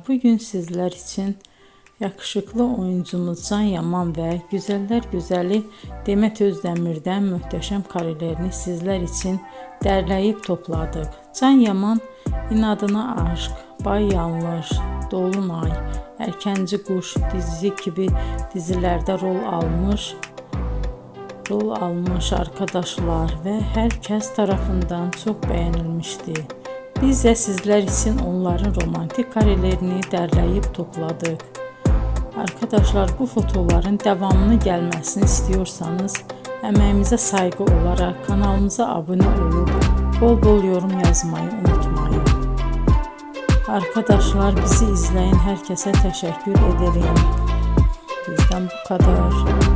bugün sizler için yakışıklı oyuncumuz Can Yaman ve güzeller güzeli Demet Özdemir'den muhteşem karelerini sizler için derleyip topladık. Can Yaman İnadına Aşk, Bay Yanlış, Dolunay, Erkenci Kuş dizi gibi dizilerde rol almış arkadaşlar ve herkes tarafından çok beğenilmişti. Biz de sizler için onların romantik karelerini derleyip topladık. Arkadaşlar, bu fotoların devamını gelmesini istiyorsanız emeğimize saygı olarak kanalımıza abone olup bol bol yorum yazmayı unutmayın. Arkadaşlar, bizi izleyen herkese teşekkür ederim. Bizden bu kadar.